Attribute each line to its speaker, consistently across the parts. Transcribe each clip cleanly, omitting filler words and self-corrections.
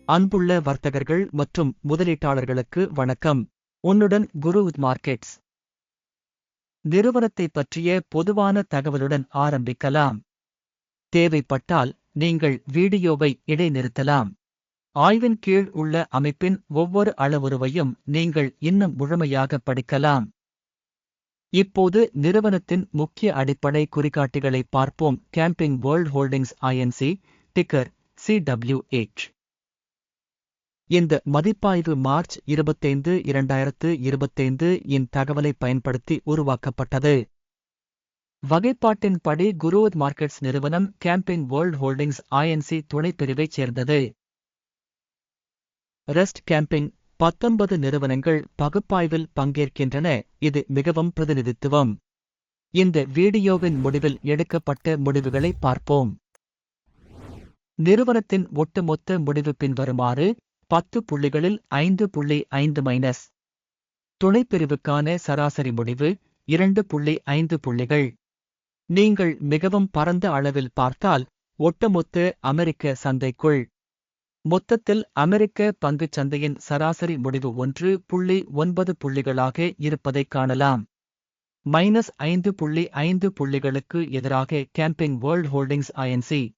Speaker 1: அன்புள்ள வர்த்தகர்கள் மற்றும் முதலீட்டாளர்களுக்கு வணக்கம். உன்னுடன் குரு மார்க்கெட்ஸ். நிறுவனத்தை பற்றிய பொதுவான தகவலுடன் ஆரம்பிக்கலாம். தேவைப்பட்டால் நீங்கள் வீடியோவை இடைநிறுத்தலாம். ஆய்வின் கீழ் உள்ள அமைப்பின் ஒவ்வொரு அளவுருவையும் நீங்கள் இன்னும் முழுமையாக படிக்கலாம். இப்போது நிறுவனத்தின் முக்கிய அடிப்படை குறிகாட்டிகளை பார்ப்போம். Camping world holdings INC, ticker CWH. இந்த மதிப்பாய்வு மார்ச் 25, 2025 இன் தகவலை பயன்படுத்தி உருவாக்கப்பட்டது. வகைப்பாட்டின்படி குரு மார்க்கெட்ஸ் நிறுவனம் கேம்பிங் வேர்ல்ட் ஹோல்டிங்ஸ் ஐஎன்சி துணைப்பிரிவைச் சேர்ந்தது. ரெஸ்ட் கேம்பிங் 19 நிறுவனங்கள் பகுப்பாய்வில் பங்கேற்கின்றன. இது மிகவும் பிரதிநிதித்துவம். இந்த வீடியோவின் முடிவில் எடுக்கப்பட்ட முடிவுகளை பார்ப்போம். நிறுவனத்தின் ஒட்டுமொத்த முடிவு பின்வருமாறு: 10 புள்ளிகளில் 5.5 துணைப்பிரிவுக்கான சராசரி முடிவு 2.5 புள்ளிகள். நீங்கள் மிகவும் பரந்த அளவில் பார்த்தால் ஒட்டுமொத்த அமெரிக்க சந்தைக்குள் மொத்தத்தில் அமெரிக்க பங்குச் சந்தையின் சராசரி முடிவு 1.9 புள்ளிகளாக இருப்பதைக் காணலாம். -5.5 புள்ளிகளுக்கு எதிராக கேம்பிங் வேர்ல்ட் ஹோல்டிங்ஸ் ஐஎன்சி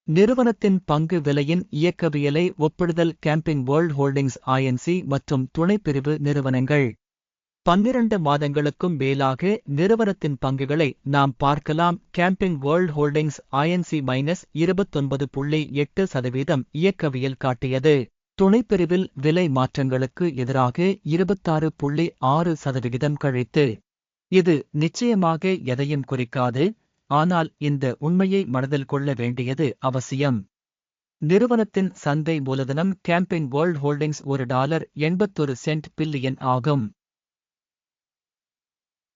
Speaker 1: நிறுவனத்தின் பங்கு விலையின் இயக்கவியலை ஒப்பிடுதல். கேம்பிங் வேர்ல்ட் ஹோல்டிங்ஸ் ஐஎன்சி மற்றும் துணைப்பிரிவு நிறுவனங்கள் 12 மாதங்களுக்கும் மேலாக நிறுவனத்தின் பங்குகளை நாம் பார்க்கலாம். கேம்பிங் வேர்ல்ட் ஹோல்டிங்ஸ் ஐஎன்சி -29.8% இயக்கவியல் காட்டியது. துணைப்பிரிவில் விலை மாற்றங்களுக்கு எதிராக 26.6% கழித்து. இது நிச்சயமாக எதையும் குறிக்காது, ஆனால் இந்த உண்மையை மனதில் கொள்ள வேண்டியது அவசியம். நிறுவனத்தின் சந்தை மூலதனம் கேம்பிங் வேர்ல்ட் ஹோல்டிங்ஸ் $1.81 பில்லியன் ஆகும்.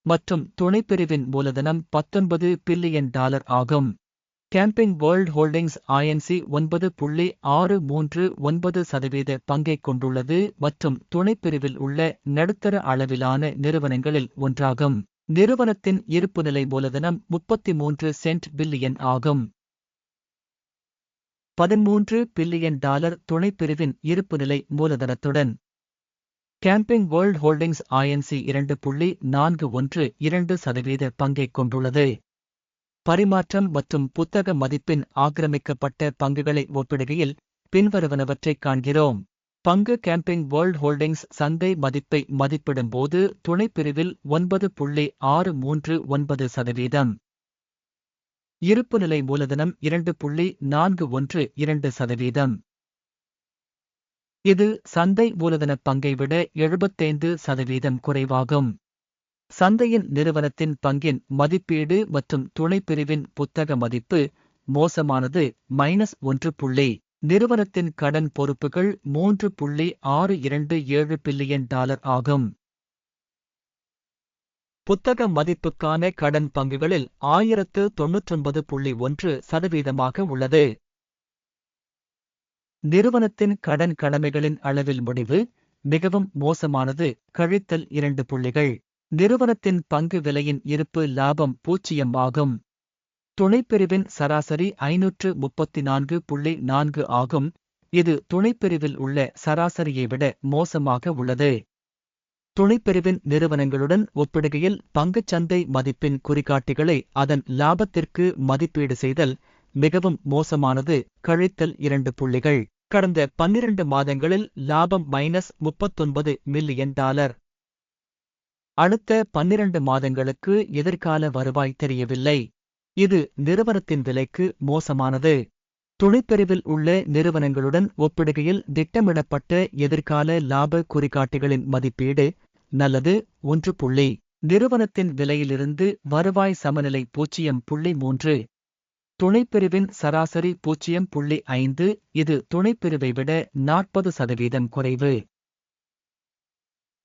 Speaker 1: மற்றும் துணைப்பிரிவின் மூலதனம் $19 பில்லியன் ஆகும். கேம்பிங் வேர்ல்ட் ஹோல்டிங்ஸ் ஐஎன்சி 9.639% பங்கைக் கொண்டுள்ளது மற்றும் துணைப்பிரிவில் உள்ள நடுத்தர அளவிலான நிறுவனங்களில் ஒன்றாகும். நிறுவனத்தின் இருப்புநிலை மூலதனம் $33 பில்லியன் ஆகும். $13 பில்லியன் துணைப்பிரிவின் இருப்புநிலை மூலதனத்துடன். கேம்பிங் வேர்ல்ட் ஹோல்டிங்ஸ் ஐஎன்சி 2.412% பங்கைக் கொண்டுள்ளது. பரிமாற்றம் மற்றும் புத்தக மதிப்பின் ஆக்கிரமிக்கப்பட்ட பங்குகளை ஒப்பிடுகையில் பின்வருவனவற்றைக் காண்கிறோம். பங்கு கேம்பிங் வேர்ல்ட் ஹோல்டிங்ஸ் சந்தை மதிப்பை மதிப்பிடும்போது துணைப்பிரிவில் 9.639%. இருப்புநிலை மூலதனம் 2.412%. இது சந்தை மூலதன பங்கை விட 75% குறைவாகும். சந்தையின் நிறுவனத்தின் பங்கின் மதிப்பீடு மற்றும் துணைப்பிரிவின் புத்தக மதிப்பு மோசமானது -1. நிறுவனத்தின் கடன் பொறுப்புகள் $3.627 பில்லியன் ஆகும். புத்தக மதிப்புக்கான கடன் பங்குகளில் 1099.1% உள்ளது. நிறுவனத்தின் கடன் கடமைகளின் அளவில் முடிவு மிகவும் மோசமானது, கழித்தல் 2 புள்ளிகள். நிறுவனத்தின் பங்கு விலையின் இருப்பு லாபம் 0 ஆகும். துணைப்பிரிவின் சராசரி 534.4 ஆகும். இது துணைப்பிரிவில் உள்ள சராசரியை விட மோசமாக உள்ளது. துணைப்பிரிவின் நிறுவனங்களுடன் ஒப்பிடுகையில் பங்குச்சந்தை மதிப்பின் குறிகாட்டிகளை அதன் லாபத்திற்கு மதிப்பீடு செய்தல் மிகவும் மோசமானது, கழித்தல் 2 புள்ளிகள். கடந்த 12 மாதங்களில் லாபம் -$39 மில்லியன். அடுத்த 12 மாதங்களுக்கு எதிர்கால வருவாய் தெரியவில்லை. இது நிறுவனத்தின் விலைக்கு மோசமானது. துணைப்பிரிவில் உள்ள நிறுவனங்களுடன் ஒப்பிடுகையில் திட்டமிடப்பட்ட எதிர்கால லாப குறிகாட்டிகளின் மதிப்பீடு நல்லது, 1. நிறுவனத்தின் விலையிலிருந்து வருவாய் சமநிலை 0.3. துணைப்பிரிவின் சராசரி 0.5. இது துணைப்பிரிவை விட 40% குறைவு.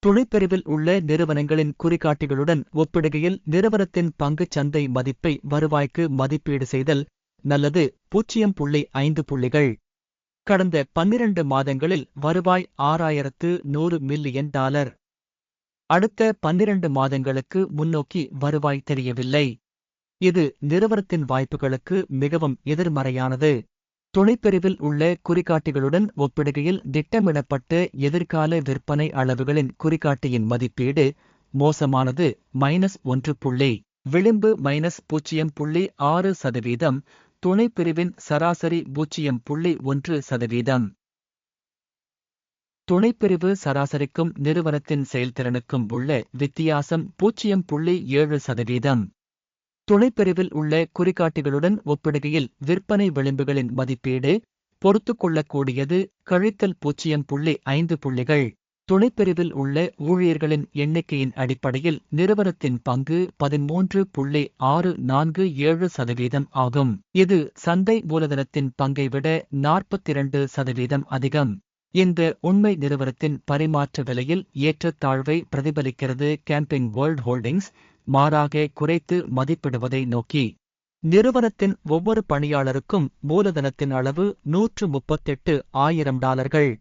Speaker 1: துணைப்பிரிவில் உள்ள நிறுவனங்களின் குறிகாட்டிகளுடன் ஒப்பிடுகையில் நிறுவனத்தின் பங்குச் சந்தை மதிப்பை வருவாய்க்கு மதிப்பீடு செய்தல் நல்லது, 0.5 புள்ளிகள். கடந்த 12 மாதங்களில் வருவாய் $6,100 மில்லியன். அடுத்த 12 மாதங்களுக்கு முன்னோக்கி வருவாய் தெரியவில்லை. இது நிறுவனத்தின் வாய்ப்புகளுக்கு மிகவும் எதிர்மறையானது. துணைப்பிரிவில் உள்ள குறிகாட்டிகளுடன் ஒப்பிடுகையில் திட்டமிடப்பட்ட எதிர்கால விற்பனை அளவுகளின் குறிகாட்டியின் மதிப்பீடு மோசமானது -1. விளிம்பு -0.6%. துணைப்பிரிவின் சராசரி 0.1%. துணைப்பிரிவு சராசரிக்கும் நிறுவனத்தின் செயல்திறனுக்கும் உள்ள வித்தியாசம் 0.7%. துணைப்பிரிவில் உள்ள குறிகாட்டிகளுடன் ஒப்பிடுகையில் விற்பனை விளிம்புகளின் மதிப்பீடு பொறுத்துக்கொள்ளக்கூடியது கழித்தல் 0.5 புள்ளிகள். துணைப்பிரிவில் உள்ள ஊழியர்களின் எண்ணிக்கையின் அடிப்படையில் நிறுவனத்தின் பங்கு 13.647% ஆகும். இது சந்தை மூலதனத்தின் பங்கை விட 42% அதிகம். இந்த உண்மை நிறுவனத்தின் பரிமாற்ற விலையில் ஏற்றத்தாழ்வை பிரதிபலிக்கிறது. கேம்பிங் வேர்ல்ட் ஹோல்டிங்ஸ் மாறாக குறைத்து மதிப்பிடுவதை நோக்கி. நிறுவனத்தின் ஒவ்வொரு பணியாளருக்கும் மூலதனத்தின் அளவு $138,000.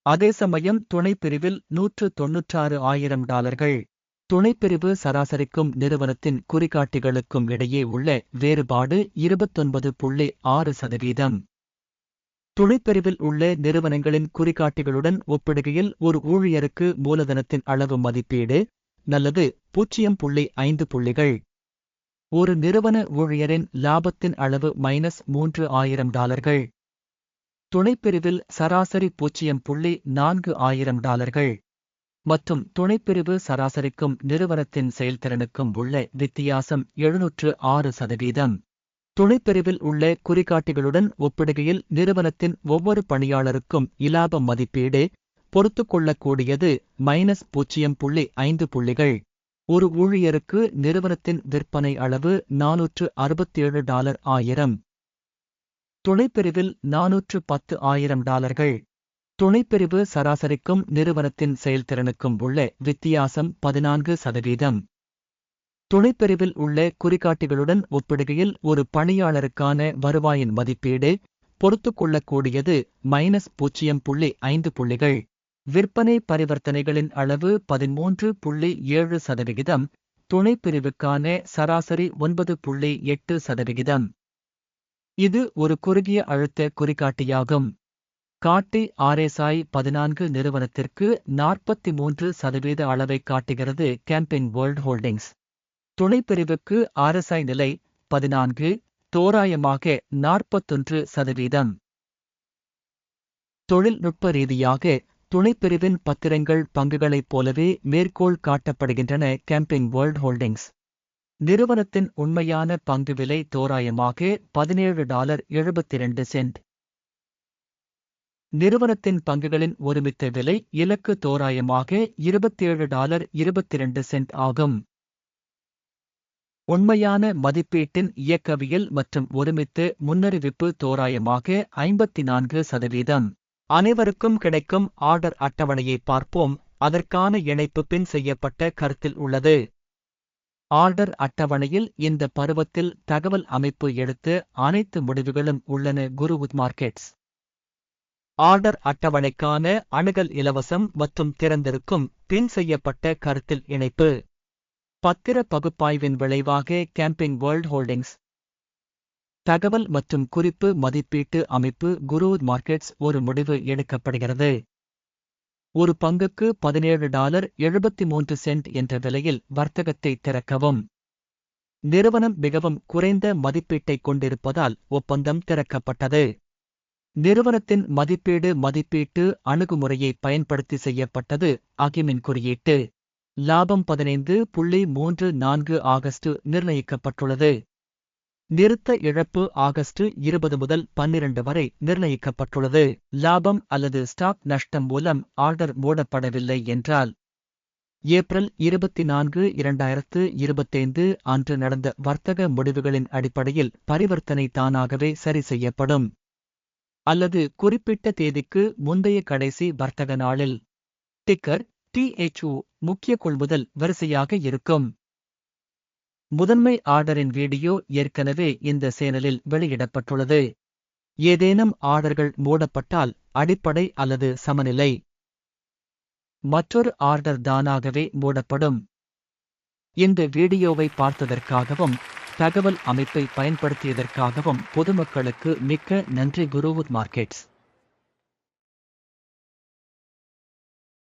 Speaker 1: அதே சமயம் துணைப்பிரிவில் $196,000. துணைப்பிரிவு சராசரிக்கும் நிறுவனத்தின் குறிகாட்டிகளுக்கும் இடையே உள்ள வேறுபாடு 29.6%. துணைப்பிரிவில் உள்ள நிறுவனங்களின் குறிகாட்டிகளுடன் ஒப்பிடுகையில் ஒரு ஊழியருக்கு மூலதனத்தின் அளவு மதிப்பீடு நல்லது 0.5 புள்ளிகள். ஒரு நிறுவன ஊழியரின் லாபத்தின் அளவு -$3,000. துணைப்பிரிவில் சராசரி $4,000. மற்றும் துணைப்பிரிவு சராசரிக்கும் நிறுவனத்தின் செயல்திறனுக்கும் உள்ள வித்தியாசம் 706%. துணைப்பிரிவில் உள்ள குறிகாட்டிகளுடன் ஒப்பிடுகையில் நிறுவனத்தின் ஒவ்வொரு பணியாளருக்கும் இலாப மதிப்பீடு பொறுத்துக்கொள்ளக்கூடியது -0.5 புள்ளிகள். ஒரு ஊழியருக்கு நிறுவனத்தின் விற்பனை அளவு $467,000. துணைப்பிரிவில் $410,000. துணைப்பிரிவு சராசரிக்கும் நிறுவனத்தின் செயல்திறனுக்கும் உள்ள வித்தியாசம் 14%. துணைப்பிரிவில் உள்ள குறிகாட்டிகளுடன் ஒப்பிடுகையில் ஒரு பணியாளருக்கான வருவாயின் மதிப்பீடு பொறுத்துக்கொள்ளக்கூடியது -0.5 புள்ளிகள். விற்பனை பரிவர்த்தனைகளின் அளவு 13.7%. துணைப்பிரிவுக்கான சராசரி 9.8%. இது ஒரு குறுகிய அழுத்த குறிகாட்டியாகும். காட்டி RSI 14 நிறுவனத்திற்கு 43% அளவைக் காட்டுகிறது. கேம்பிங் வேர்ல்ட் ஹோல்டிங்ஸ் துணைப்பிரிவுக்கு RSI நிலை 14, தோராயமாக 41%. தொழில்நுட்ப ரீதியாக துணைப்பிரிவின் பத்திரங்கள் பங்குகளைப் போலவே மேற்கோள் காட்டப்படுகின்றன. கேம்பிங் வேர்ல்ட் ஹோல்டிங்ஸ் நிறுவனத்தின் உண்மையான பங்கு விலை தோராயமாக $17.72. நிறுவனத்தின் பங்குகளின் ஒருமித்த விலை இலக்கு தோராயமாக $27.22 ஆகும். உண்மையான மதிப்பீட்டின் இயக்கவியல் மற்றும் ஒருமித்த முன்னறிவிப்பு தோராயமாக 54%. அனைவருக்கும் கிடைக்கும் ஆர்டர் அட்டவணையை பார்ப்போம். அதற்கான இணைப்பு பின் செய்யப்பட்ட கருத்தில் உள்ளது. ஆர்டர் அட்டவணையில் இந்த பருவத்தில் தகவல் அமைப்பு எடுத்து அனைத்து முடிவுகளும் உள்ளன. குருவுட் மார்க்கெட்ஸ் ஆர்டர் அட்டவணைக்கான அணுகல் இலவசம் மற்றும் திறந்திருக்கும் பின் செய்யப்பட்ட கருத்தில் இணைப்பு. பத்திர பகுப்பாய்வின் விளைவாக கேம்பிங் வேர்ல்ட் ஹோல்டிங்ஸ் தகவல் மற்றும் குறிப்பு மதிப்பீட்டு அமைப்பு. குருவுட் மார்க்கெட்ஸ் ஒரு முடிவு எடுக்கப்படுகிறது. ஒரு பங்குக்கு $17.73 என்ற விலையில் வர்த்தகத்தை திறக்கவும். நிறுவனம் மிகவும் குறைந்த மதிப்பீட்டைக் கொண்டிருப்பதால் ஒப்பந்தம் திறக்கப்பட்டது. நிறுவனத்தின் மதிப்பீட்டு அணுகுமுறையை பயன்படுத்தி செய்யப்பட்டது. அகிமின் குறியீட்டு லாபம் 15.34 ஆகஸ்ட் நிர்ணயிக்கப்பட்டுள்ளது. நிறுத்த இழப்பு ஆகஸ்ட் 20 முதல் 12 வரை நிர்ணயிக்கப்பட்டுள்ளது. லாபம் அல்லது ஸ்டாக் நஷ்டம் மூலம் ஆர்டர் மூடப்படவில்லை என்றால் ஏப்ரல் 24, 2025 அன்று நடந்த வர்த்தக முடிவுகளின் அடிப்படையில் பரிவர்த்தனை தானாகவே சரி செய்யப்படும். அல்லது குறிப்பிட்ட தேதிக்கு முந்தைய கடைசி வர்த்தக நாளில். டிக்கர் THU முக்கிய கொள்முதல் வரிசையாக இருக்கும். முதன்மை ஆர்டரின் வீடியோ ஏற்கனவே இந்த சேனலில் வெளியிடப்பட்டுள்ளது. ஏதேனும் ஆர்டர்கள் மூடப்பட்டால் அடிப்படை அல்லது சமநிலை மற்றொரு ஆர்டர் தானாகவே மூடப்படும். இந்த வீடியோவை பார்த்ததற்காகவும் தகவல் அமைப்பை பயன்படுத்தியதற்காகவும் பொதுமக்களுக்கு மிக்க நன்றி குருவுட் மார்க்கெட்ஸ்.